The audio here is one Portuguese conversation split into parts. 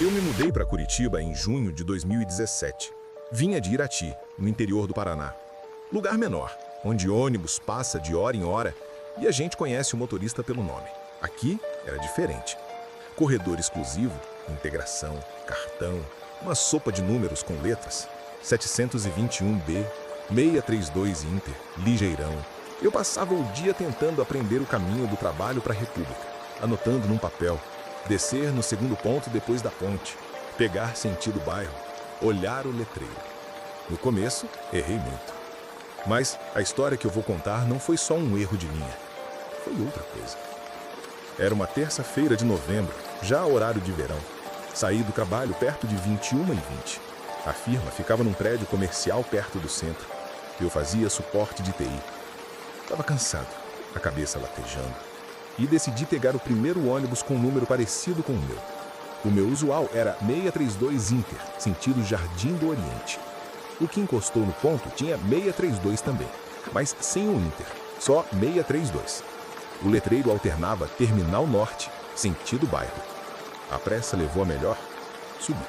Eu me mudei para Curitiba em junho de 2017. Vinha de Irati, no interior do Paraná. Lugar menor, onde ônibus passa de hora em hora e a gente conhece o motorista pelo nome. Aqui era diferente. Corredor exclusivo, integração, cartão, uma sopa de números com letras. 721B, 632 Inter, ligeirão. Eu passava o dia tentando aprender o caminho do trabalho para a República, anotando num papel, descer no segundo ponto depois da ponte, pegar sentido bairro, olhar o letreiro. No começo, errei muito. Mas a história que eu vou contar não foi só um erro de linha, foi outra coisa. Era uma terça-feira de novembro, já horário de verão. Saí do trabalho perto de 21h20. A firma ficava num prédio comercial perto do centro. Eu fazia suporte de TI. Estava cansado, a cabeça latejando. E decidi pegar o primeiro ônibus com um número parecido com o meu. O meu usual era 632 Inter, sentido Jardim do Oriente. O que encostou no ponto tinha 632 também, mas sem o Inter, só 632. O letreiro alternava Terminal Norte, sentido bairro. A pressa levou a melhor, subi.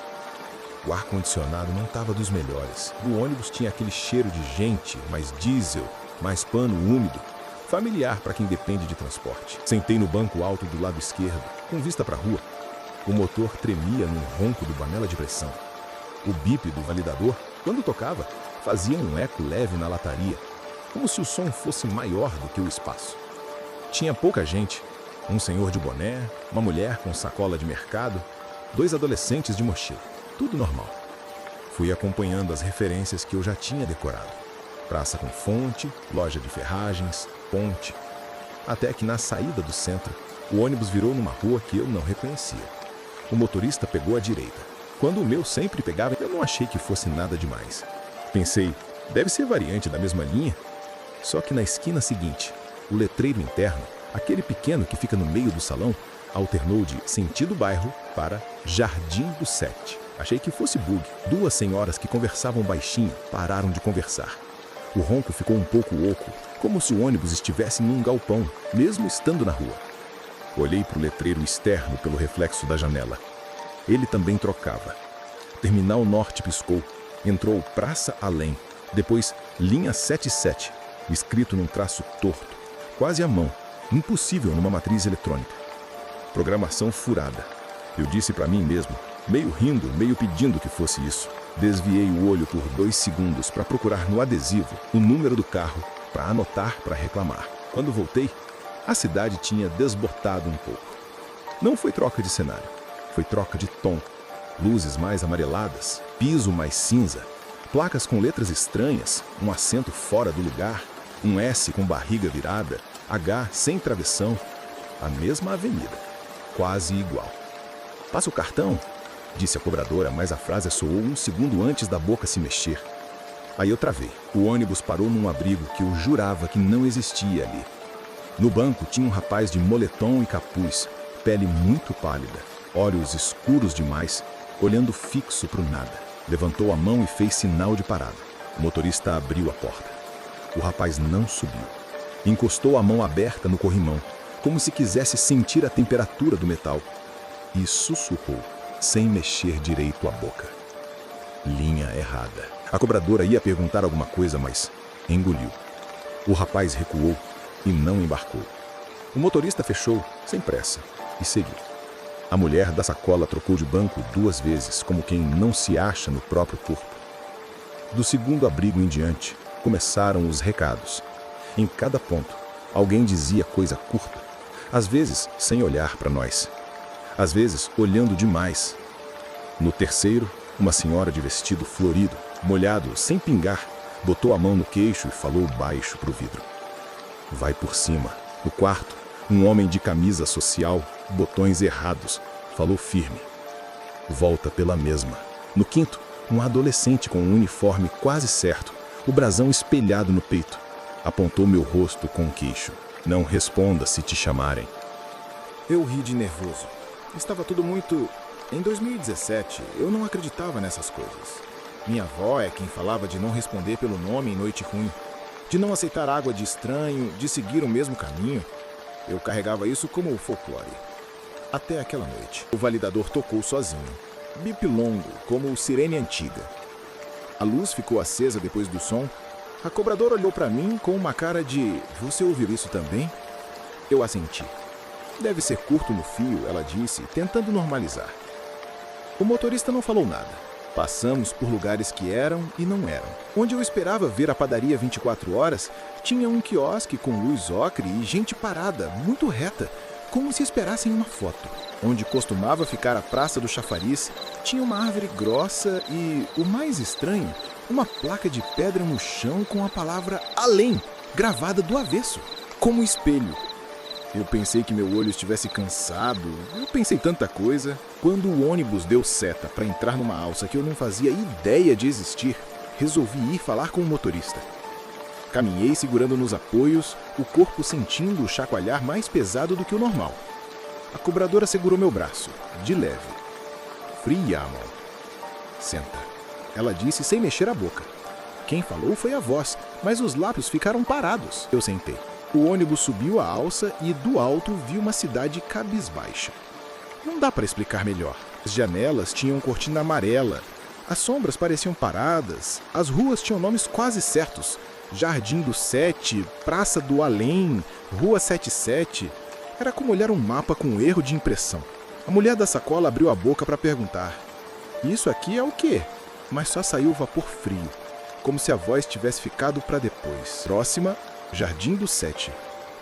O ar-condicionado não estava dos melhores. O ônibus tinha aquele cheiro de gente, mais diesel, mais pano úmido. Familiar para quem depende de transporte. Sentei no banco alto do lado esquerdo, com vista para a rua. O motor tremia num ronco do panela de pressão. O bip do validador, quando tocava, fazia um eco leve na lataria, como se o som fosse maior do que o espaço. Tinha pouca gente. Um senhor de boné, uma mulher com sacola de mercado, 2 adolescentes de mochila. Tudo normal. Fui acompanhando as referências que eu já tinha decorado. Praça com fonte, loja de ferragens, ponte. Até que na saída do centro, o ônibus virou numa rua que eu não reconhecia. O motorista pegou à direita. Quando o meu sempre pegava, eu não achei que fosse nada demais. Pensei, deve ser variante da mesma linha. Só que na esquina seguinte, o letreiro interno, aquele pequeno que fica no meio do salão, alternou de sentido bairro para Jardim do Sete. Achei que fosse bug. 2 senhoras que conversavam baixinho pararam de conversar. O ronco ficou um pouco oco, como se o ônibus estivesse num galpão, mesmo estando na rua. Olhei para o letreiro externo pelo reflexo da janela. Ele também trocava. Terminal Norte piscou. Entrou Praça Além. Depois Linha 77, escrito num traço torto, quase à mão, impossível numa matriz eletrônica. Programação furada. Eu disse para mim mesmo, meio rindo, meio pedindo que fosse isso. Desviei o olho por 2 segundos para procurar no adesivo o número do carro para anotar para reclamar. Quando voltei, a cidade tinha desbotado um pouco. Não foi troca de cenário, foi troca de tom. Luzes mais amareladas, piso mais cinza, placas com letras estranhas, um acento fora do lugar, um S com barriga virada, H sem travessão. A mesma avenida, quase igual. Passa o cartão? Disse a cobradora, mas a frase soou 1 segundo antes da boca se mexer. Aí eu travei. O ônibus parou num abrigo que eu jurava que não existia ali. No banco tinha um rapaz de moletom e capuz, pele muito pálida, olhos escuros demais, olhando fixo para o nada. Levantou a mão e fez sinal de parada. O motorista abriu a porta. O rapaz não subiu. Encostou a mão aberta no corrimão, como se quisesse sentir a temperatura do metal, e sussurrou, sem mexer direito a boca. Linha errada. A cobradora ia perguntar alguma coisa, mas engoliu. O rapaz recuou e não embarcou. O motorista fechou, sem pressa, e seguiu. A mulher da sacola trocou de banco 2 vezes, como quem não se acha no próprio corpo. Do segundo abrigo em diante, começaram os recados. Em cada ponto, alguém dizia coisa curta, às vezes sem olhar para nós, às vezes olhando demais. No terceiro, uma senhora de vestido florido, molhado, sem pingar, botou a mão no queixo e falou baixo para o vidro. Vai por cima. No quarto, um homem de camisa social, botões errados, falou firme. Volta pela mesma. No quinto, um adolescente com um uniforme quase certo, o brasão espelhado no peito, apontou meu rosto com o queixo. Não responda se te chamarem. Eu ri de nervoso. Estava tudo muito... Em 2017, eu não acreditava nessas coisas. Minha avó é quem falava de não responder pelo nome em noite ruim, de não aceitar água de estranho, de seguir o mesmo caminho. Eu carregava isso como folclore. Até aquela noite, o validador tocou sozinho. bip longo, como sirene antiga. A luz ficou acesa depois do som. A cobradora olhou para mim com uma cara de: "Você ouviu isso também?" Eu assenti. "Deve ser curto no fio", ela disse, tentando normalizar. O motorista não falou nada. Passamos por lugares que eram e não eram. Onde eu esperava ver a padaria 24 horas, tinha um quiosque com luz ocre e gente parada, muito reta, como se esperassem uma foto. Onde costumava ficar a Praça do Chafariz, tinha uma árvore grossa e, o mais estranho, uma placa de pedra no chão com a palavra "Além", gravada do avesso, como espelho. Eu pensei que meu olho estivesse cansado, eu pensei tanta coisa. Quando o ônibus deu seta para entrar numa alça que eu não fazia ideia de existir, resolvi ir falar com o motorista. Caminhei segurando nos apoios, o corpo sentindo o chacoalhar mais pesado do que o normal. A cobradora segurou meu braço, de leve. "Fria, amor. Senta", ela disse sem mexer a boca. Quem falou foi a voz, mas os lábios ficaram parados. Eu sentei. O ônibus subiu a alça e, do alto, vi uma cidade cabisbaixa. Não dá para explicar melhor. As janelas tinham cortina amarela, as sombras pareciam paradas, as ruas tinham nomes quase certos: Jardim do Sete, Praça do Além, Rua 77. Era como olhar um mapa com erro de impressão. A mulher da sacola abriu a boca para perguntar: "Isso aqui é o quê?" Mas só saiu vapor frio, como se a voz tivesse ficado para depois. "Próxima, Jardim do Sete",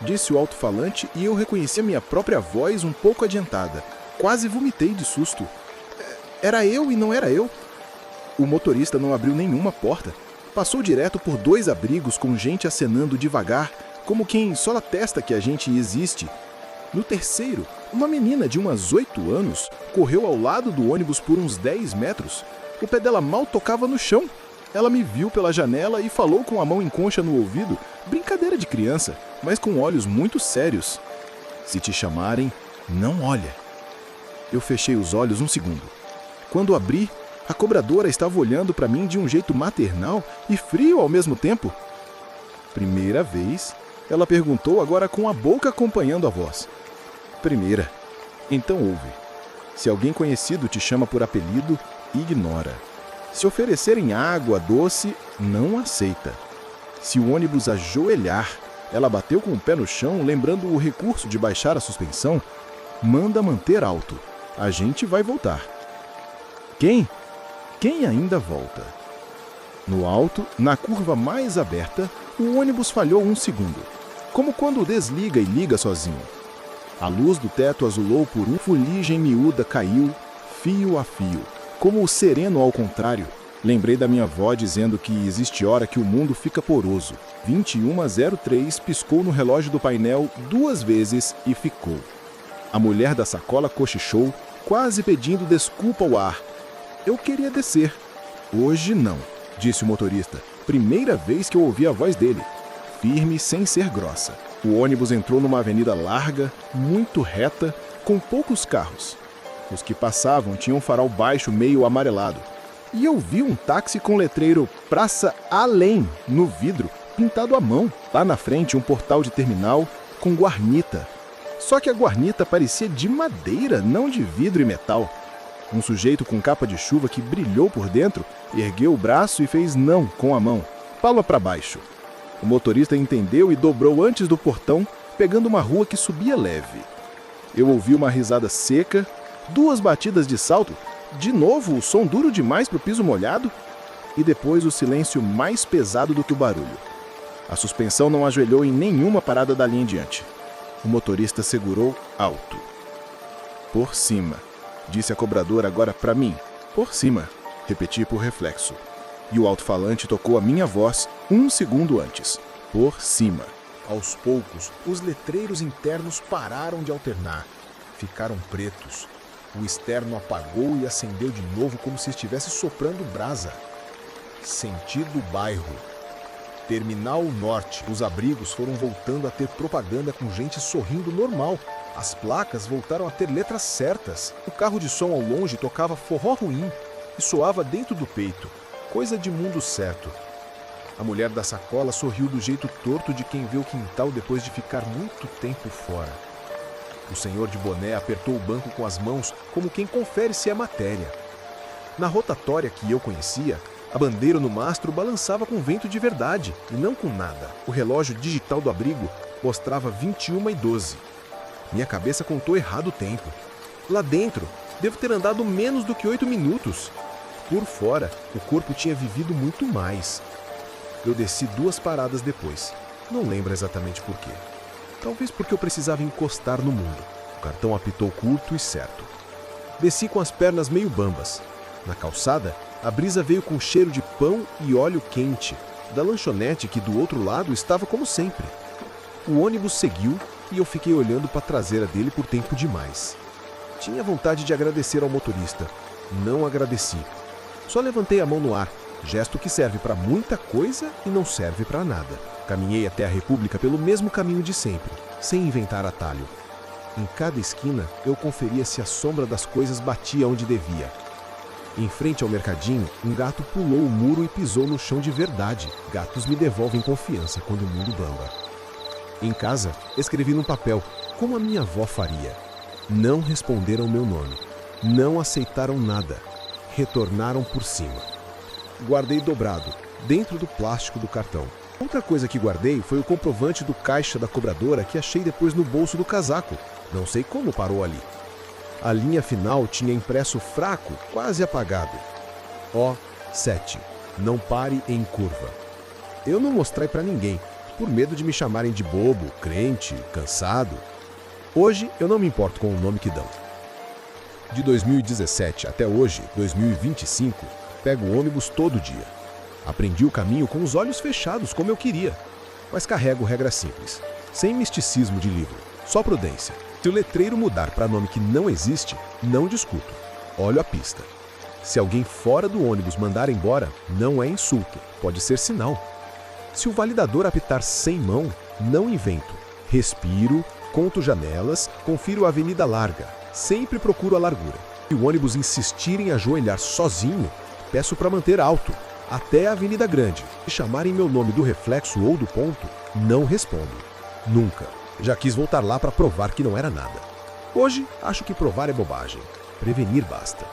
disse o alto-falante, e eu reconheci a minha própria voz um pouco adiantada. Quase vomitei de susto. Era eu e não era eu. O motorista não abriu nenhuma porta. Passou direto por 2 abrigos com gente acenando devagar, como quem só atesta que a gente existe. No terceiro, uma menina de umas 8 anos correu ao lado do ônibus por uns 10 metros. O pé dela mal tocava no chão. Ela me viu pela janela e falou com a mão em concha no ouvido, brincadeira de criança, mas com olhos muito sérios: "Se te chamarem, não olha." Eu fechei os olhos um segundo. Quando abri, a cobradora estava olhando para mim de um jeito maternal e frio ao mesmo tempo. "Primeira vez?" ela perguntou, agora com a boca acompanhando a voz. "Primeira. Então ouve. Se alguém conhecido te chama por apelido, ignora. Se oferecerem água doce, não aceita. Se o ônibus ajoelhar", ela bateu com o pé no chão, lembrando o recurso de baixar a suspensão, "manda manter alto. A gente vai voltar." Quem? Quem ainda volta? No alto, na curva mais aberta, o ônibus falhou um segundo, como quando desliga e liga sozinho. A luz do teto azulou por fuligem miúda caiu, fio a fio, como o sereno ao contrário. Lembrei da minha avó dizendo que existe hora que o mundo fica poroso. 21:03 piscou no relógio do painel 2 vezes e ficou. A mulher da sacola cochichou, quase pedindo desculpa ao ar. Eu queria descer. "Hoje não", disse o motorista. Primeira vez que eu ouvi a voz dele, firme sem ser grossa. O ônibus entrou numa avenida larga, muito reta, com poucos carros. Os que passavam tinham um farol baixo meio amarelado. E eu vi um táxi com letreiro "Praça Além" no vidro, pintado à mão. Lá na frente, um portal de terminal com guarnita. Só que a guarnita parecia de madeira, não de vidro e metal. Um sujeito com capa de chuva que brilhou por dentro ergueu o braço e fez "não" com a mão, palma para baixo. O motorista entendeu e dobrou antes do portão, pegando uma rua que subia leve. Eu ouvi uma risada seca, 2 batidas de salto, de novo o som duro demais para o piso molhado, e depois o silêncio mais pesado do que o barulho. A suspensão não ajoelhou em nenhuma parada dali em diante. O motorista segurou alto. "Por cima", disse a cobradora agora para mim. "Por cima", repeti por reflexo. E o alto-falante tocou a minha voz 1 segundo antes. "Por cima." Aos poucos, os letreiros internos pararam de alternar. Ficaram pretos. O externo apagou e acendeu de novo como se estivesse soprando brasa. Sentido bairro. Terminal Norte. Os abrigos foram voltando a ter propaganda com gente sorrindo normal. As placas voltaram a ter letras certas. O carro de som ao longe tocava forró ruim e soava dentro do peito. Coisa de mundo certo. A mulher da sacola sorriu do jeito torto de quem vê o quintal depois de ficar muito tempo fora. O senhor de boné apertou o banco com as mãos como quem confere se é matéria. Na rotatória que eu conhecia, a bandeira no mastro balançava com vento de verdade e não com nada. O relógio digital do abrigo mostrava 21h12. Minha cabeça contou errado o tempo. Lá dentro, devo ter andado menos do que 8 minutos. Por fora, o corpo tinha vivido muito mais. Eu desci 2 paradas depois. Não lembro exatamente por quê. Talvez porque eu precisava encostar no mundo. O cartão apitou curto e certo. Desci com as pernas meio bambas. Na calçada, a brisa veio com cheiro de pão e óleo quente, da lanchonete que do outro lado estava como sempre. O ônibus seguiu e eu fiquei olhando para a traseira dele por tempo demais. Tinha vontade de agradecer ao motorista. Não agradeci. Só levantei a mão no ar, gesto que serve para muita coisa e não serve para nada. Caminhei até a República pelo mesmo caminho de sempre, sem inventar atalho. Em cada esquina, eu conferia se a sombra das coisas batia onde devia. Em frente ao mercadinho, um gato pulou o muro e pisou no chão de verdade. Gatos me devolvem confiança quando o mundo bamba. Em casa, escrevi num papel, como a minha avó faria. Não responderam meu nome. Não aceitaram nada. Retornaram por cima. Guardei dobrado, dentro do plástico do cartão. Outra coisa que guardei foi o comprovante do caixa da cobradora que achei depois no bolso do casaco. Não sei como parou ali. A linha final tinha impresso fraco, quase apagado. O7. Não pare em curva. Eu não mostrei para ninguém, por medo de me chamarem de bobo, crente, cansado. Hoje eu não me importo com o nome que dão. De 2017 até hoje, 2025, pego o ônibus todo dia. Aprendi o caminho com os olhos fechados, como eu queria. Mas carrego regra simples, sem misticismo de livro, só prudência. Se o letreiro mudar para nome que não existe, não discuto. Olho a pista. Se alguém fora do ônibus mandar embora, não é insulto, pode ser sinal. Se o validador apitar sem mão, não invento. Respiro, conto janelas, confiro a avenida larga. Sempre procuro a largura. Se o ônibus insistir em ajoelhar sozinho, peço para manter alto, até a avenida grande. Se chamarem meu nome do reflexo ou do ponto, não respondo. Nunca. Já quis voltar lá para provar que não era nada. Hoje, acho que provar é bobagem. Prevenir basta.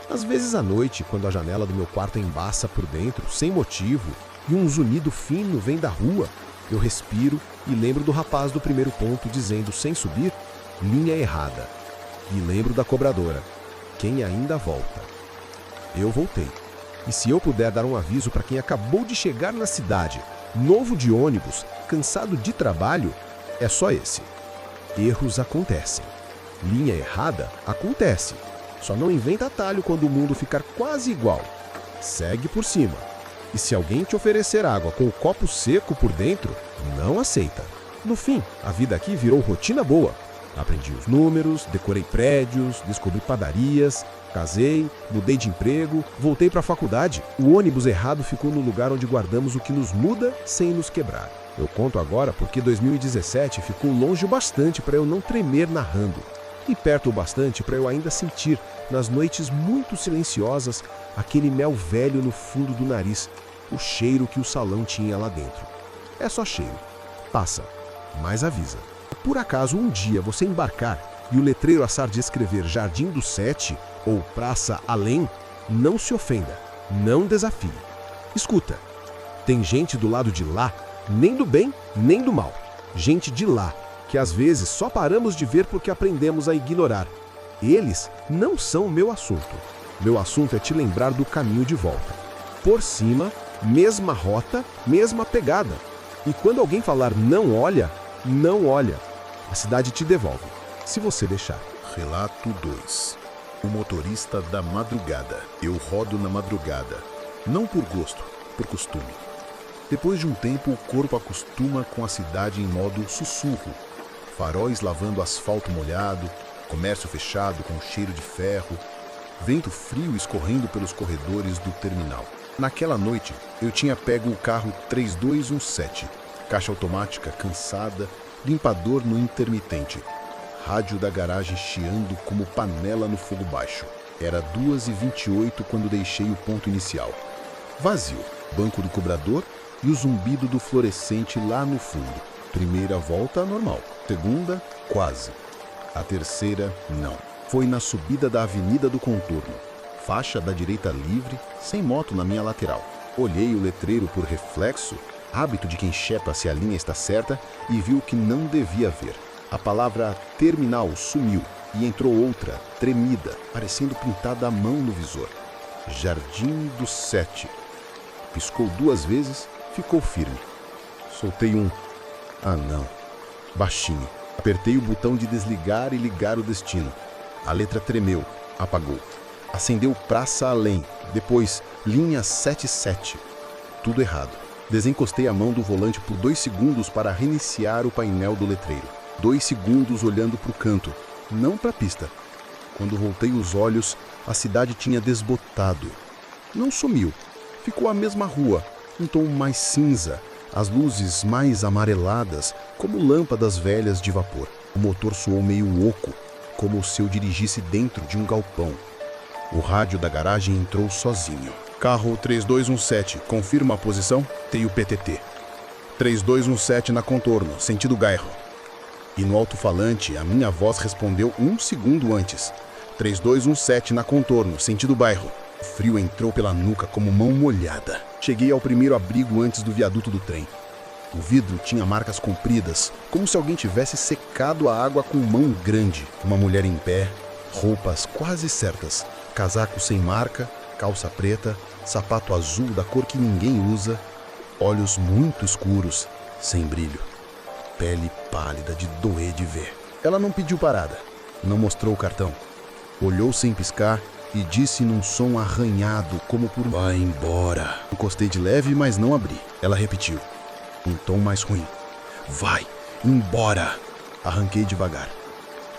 Às vezes à noite, quando a janela do meu quarto embaça por dentro, sem motivo, e um zunido fino vem da rua, eu respiro e lembro do rapaz do primeiro ponto dizendo, sem subir, linha errada. E lembro da cobradora. Quem ainda volta? Eu voltei. E se eu puder dar um aviso para quem acabou de chegar na cidade, novo de ônibus, cansado de trabalho, é só esse. Erros acontecem. Linha errada acontece. Só não inventa atalho quando o mundo ficar quase igual. Segue por cima. E se alguém te oferecer água com o copo seco por dentro, não aceita. No fim, a vida aqui virou rotina boa. Aprendi os números, decorei prédios, descobri padarias, casei, mudei de emprego, voltei para a faculdade. O ônibus errado ficou no lugar onde guardamos o que nos muda sem nos quebrar. Eu conto agora porque 2017 ficou longe o bastante para eu não tremer narrando, e perto o bastante para eu ainda sentir, nas noites muito silenciosas, aquele mel velho no fundo do nariz, o cheiro que o salão tinha lá dentro. É só cheiro. Passa, mas avisa. Por acaso um dia você embarcar e o letreiro assar de escrever Jardim do Sete ou Praça Além, não se ofenda, não desafie. Escuta, tem gente do lado de lá, nem do bem, nem do mal. Gente de lá, que às vezes só paramos de ver porque aprendemos a ignorar. Eles não são meu assunto. Meu assunto é te lembrar do caminho de volta. Por cima, mesma rota, mesma pegada. E quando alguém falar não olha, não olha. A cidade te devolve, se você deixar. Relato 2. O motorista da madrugada. Eu rodo na madrugada. Não por gosto, por costume. Depois de um tempo, o corpo acostuma com a cidade em modo sussurro. Faróis lavando asfalto molhado, comércio fechado com cheiro de ferro, vento frio escorrendo pelos corredores do terminal. Naquela noite, eu tinha pego o carro 3217, caixa automática cansada, limpador no intermitente, rádio da garagem chiando como panela no fogo baixo. Era 2h28 quando deixei o ponto inicial. Vazio, banco do cobrador e o zumbido do fluorescente lá no fundo. Primeira volta normal, segunda, quase. A terceira, não. Foi na subida da Avenida do Contorno. Faixa da direita livre, sem moto na minha lateral. Olhei o letreiro por reflexo, hábito de quem chepa se a linha está certa, e vi o que não devia ver. A palavra terminal sumiu e entrou outra, tremida, parecendo pintada à mão no visor. Jardim do 7. Piscou 2 vezes, ficou firme. Soltei um... Ah, não. Baixinho. Apertei o botão de desligar e ligar o destino. A letra tremeu, apagou. Acendeu Praça Além, depois linha 77. Tudo errado. Desencostei a mão do volante por 2 segundos para reiniciar o painel do letreiro. 2 segundos olhando para o canto, não para a pista. Quando voltei os olhos, a cidade tinha desbotado. Não sumiu. Ficou a mesma rua, um tom mais cinza, as luzes mais amareladas, como lâmpadas velhas de vapor. O motor soou meio oco, como se eu dirigisse dentro de um galpão. O rádio da garagem entrou sozinho. Carro 3217, confirma a posição? Tem o PTT. 3217 na contorno, sentido Gairro. E no alto-falante, a minha voz respondeu 1 segundo antes. 3217 na contorno, sentido bairro. O frio entrou pela nuca como mão molhada. Cheguei ao primeiro abrigo antes do viaduto do trem. O vidro tinha marcas compridas, como se alguém tivesse secado a água com mão grande. Uma mulher em pé, roupas quase certas, casaco sem marca, calça preta, sapato azul da cor que ninguém usa, olhos muito escuros, sem brilho. Pele pálida de doer de ver. Ela não pediu parada, não mostrou o cartão. Olhou sem piscar e disse num som arranhado, como por "vai embora". Encostei de leve, mas não abri. Ela repetiu, um tom mais ruim: "Vai embora". Arranquei devagar.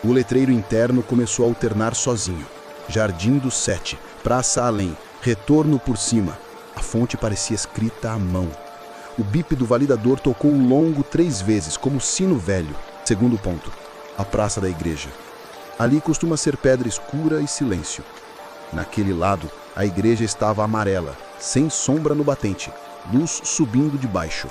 O letreiro interno começou a alternar sozinho. Jardim do 7, Praça Além, retorno por cima. A fonte parecia escrita à mão. O bip do validador tocou longo 3 vezes, como sino velho. Segundo ponto, a praça da igreja. Ali costuma ser pedra escura e silêncio. Naquele lado, a igreja estava amarela, sem sombra no batente, luz subindo de baixo.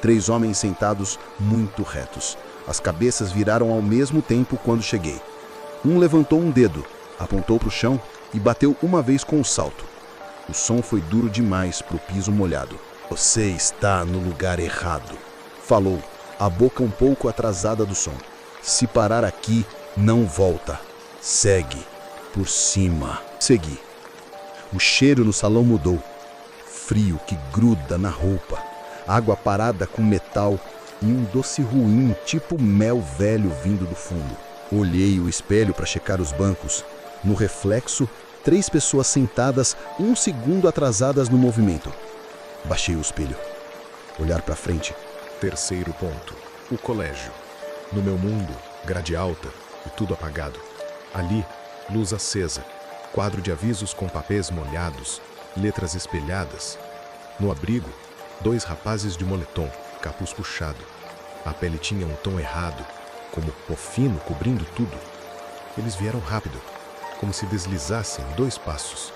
3 homens sentados muito retos. As cabeças viraram ao mesmo tempo quando cheguei. Um levantou um dedo, apontou para o chão e bateu uma vez com o salto. O som foi duro demais para o piso molhado. "Você está no lugar errado", falou, a boca um pouco atrasada do som. "Se parar aqui, não volta. Segue por cima". Segui. O cheiro no salão mudou. Frio que gruda na roupa, água parada com metal e um doce ruim, tipo mel velho vindo do fundo. Olhei o espelho para checar os bancos. No reflexo, 3 pessoas sentadas 1 segundo atrasadas no movimento. Baixei o espelho. Olhar para frente. Terceiro ponto. O colégio. No meu mundo, grade alta e tudo apagado. Ali, luz acesa. Quadro de avisos com papéis molhados, letras espelhadas. No abrigo, 2 rapazes de moletom, capuz puxado. A pele tinha um tom errado, como pó fino cobrindo tudo. Eles vieram rápido, como se deslizassem 2 passos.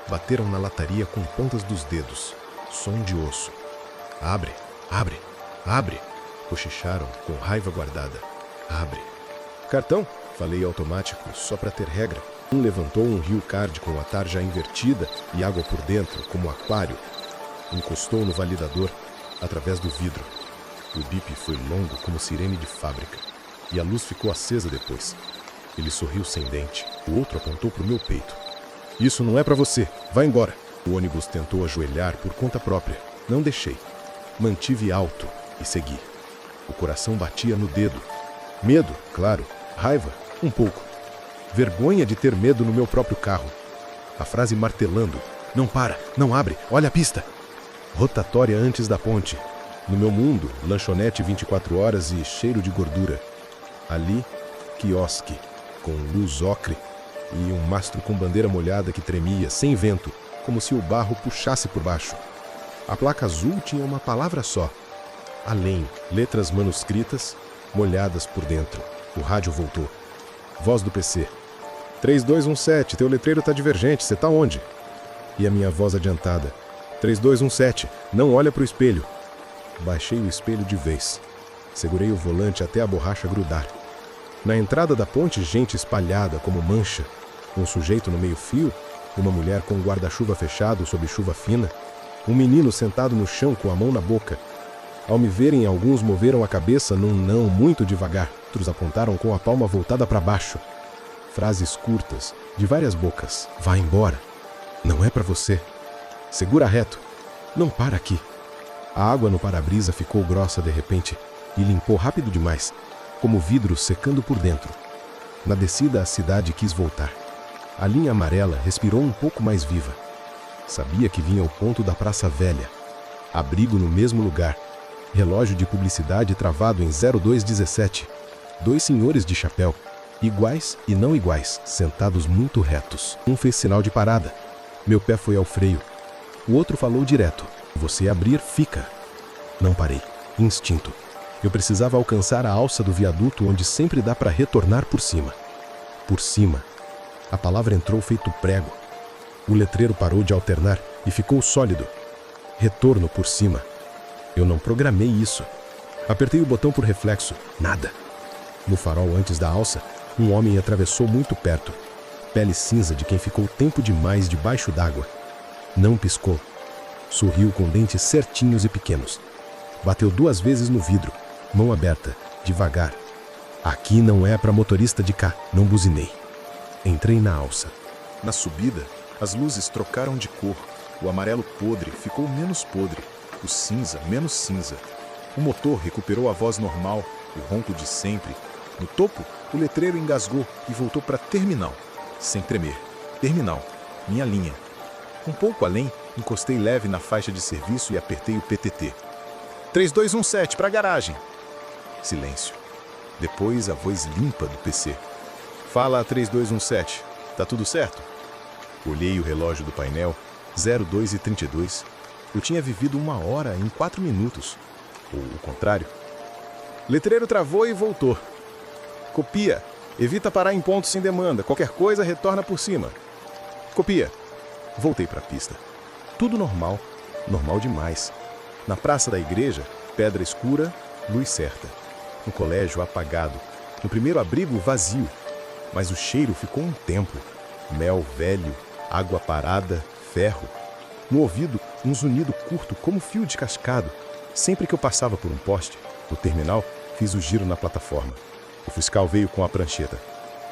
Bateram na lataria com pontas dos dedos. Som de osso. "Abre, abre, abre", cochicharam com raiva guardada. "Abre". "Cartão", falei automático, só para ter regra. Um levantou um Rio Card com a tarja invertida e água por dentro, como aquário. Encostou no validador, através do vidro. O bip foi longo como sirene de fábrica. E a luz ficou acesa depois. Ele sorriu sem dente. O outro apontou para o meu peito. "Isso não é para você. Vai embora". O ônibus tentou ajoelhar por conta própria. Não deixei. Mantive alto e segui. O coração batia no dedo. Medo, claro. Raiva, um pouco. Vergonha de ter medo no meu próprio carro. A frase martelando. "Não para, não abre, olha a pista". Rotatória antes da ponte. No meu mundo, lanchonete 24 horas e cheiro de gordura. Ali, quiosque, com luz ocre e um mastro com bandeira molhada que tremia, sem vento, como se o barro puxasse por baixo. A placa azul tinha uma palavra só. Além, letras manuscritas, molhadas por dentro. O rádio voltou. Voz do PC. 3217, teu letreiro tá divergente, você tá onde? E a minha voz adiantada. 3217, não olha pro espelho. Baixei o espelho de vez. Segurei o volante até a borracha grudar. Na entrada da ponte, gente espalhada como mancha. Um sujeito no meio-fio Uma mulher com um guarda-chuva fechado sob chuva fina. Um menino sentado no chão com a mão na boca. Ao me verem, alguns moveram a cabeça num não muito devagar. Outros apontaram com a palma voltada para baixo. Frases curtas, de várias bocas. Vá embora. Não é para você. Segura reto. Não para aqui. A água no para-brisa ficou grossa de repente e limpou rápido demais, como vidro secando por dentro. Na descida, a cidade quis voltar. A linha amarela respirou um pouco mais viva. Sabia que vinha ao ponto da Praça Velha. Abrigo no mesmo lugar. Relógio de publicidade travado em 0217. 2 senhores de chapéu, iguais e não iguais, sentados muito retos. Um fez sinal de parada. Meu pé foi ao freio. O outro falou direto. Você abrir, fica. Não parei. Instinto. Eu precisava alcançar a alça do viaduto onde sempre dá para retornar por cima. Por cima. A palavra entrou feito prego. O letreiro parou de alternar e ficou sólido. Retorno por cima. Eu não programei isso. Apertei o botão por reflexo. Nada. No farol antes da alça, um homem atravessou muito perto. Pele cinza de quem ficou tempo demais debaixo d'água. Não piscou. Sorriu com dentes certinhos e pequenos. Bateu 2 vezes no vidro, mão aberta, devagar. Aqui não é para motorista de cá, não buzinei. Entrei na alça. Na subida, as luzes trocaram de cor. O amarelo podre ficou menos podre. O cinza menos cinza. O motor recuperou a voz normal, o ronco de sempre. No topo, o letreiro engasgou e voltou para terminal. Sem tremer. Terminal. Minha linha. Um pouco além, encostei leve na faixa de serviço e apertei o PTT. 3217 para a garagem. Silêncio. Depois a voz limpa do PC. Fala 3217. Tá tudo certo? Olhei o relógio do painel. 02:32. Eu tinha vivido 1 hora em 4 minutos. Ou o contrário. Letreiro travou e voltou. Copia. Evita parar em pontos sem demanda. Qualquer coisa, retorna por cima. Copia. Voltei para a pista. Tudo normal. Normal demais. Na praça da igreja, pedra escura, luz certa. No colégio, apagado. No primeiro abrigo, vazio. Mas o cheiro ficou um tempo. Mel velho, água parada, ferro. No ouvido, um zunido curto como fio de cascado. Sempre que eu passava por um poste, no terminal, fiz o giro na plataforma. O fiscal veio com a prancheta.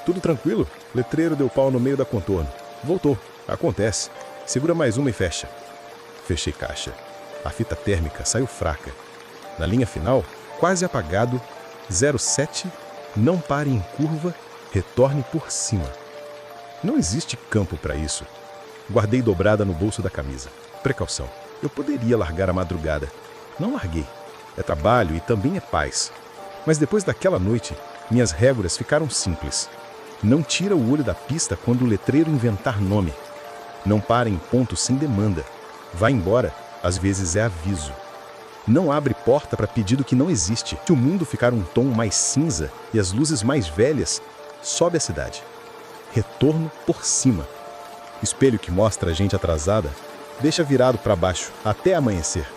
Tudo tranquilo? Letreiro deu pau no meio da contorno. Voltou. Acontece. Segura mais uma e fecha. Fechei caixa. A fita térmica saiu fraca. Na linha final, quase apagado, 07, não pare em curva, retorne por cima. Não existe campo para isso. Guardei dobrada no bolso da camisa. Precaução. Eu poderia largar a madrugada. Não larguei. É trabalho e também é paz. Mas depois daquela noite, minhas réguas ficaram simples. Não tira o olho da pista quando o letreiro inventar nome. Não para em ponto sem demanda. Vai embora, às vezes é aviso. Não abre porta para pedido que não existe. Se o mundo ficar um tom mais cinza e as luzes mais velhas, sobe a cidade. Retorno por cima. Espelho que mostra a gente atrasada, deixa virado para baixo até amanhecer.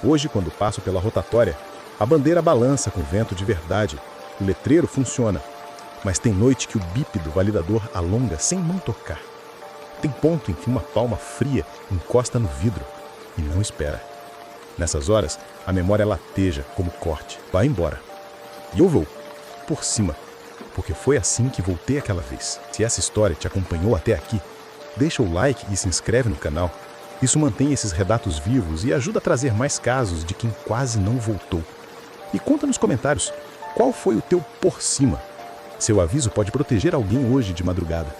Hoje, quando passo pela rotatória, a bandeira balança com vento de verdade. O letreiro funciona. Mas tem noite que o bip do validador alonga sem mão tocar. Tem ponto em que uma palma fria encosta no vidro e não espera. Nessas horas, a memória lateja como corte. Vai embora. E eu vou. Por cima. Porque foi assim que voltei aquela vez. Se essa história te acompanhou até aqui, deixa o like e se inscreve no canal. Isso mantém esses relatos vivos e ajuda a trazer mais casos de quem quase não voltou. E conta nos comentários, qual foi o teu por cima? Seu aviso pode proteger alguém hoje de madrugada.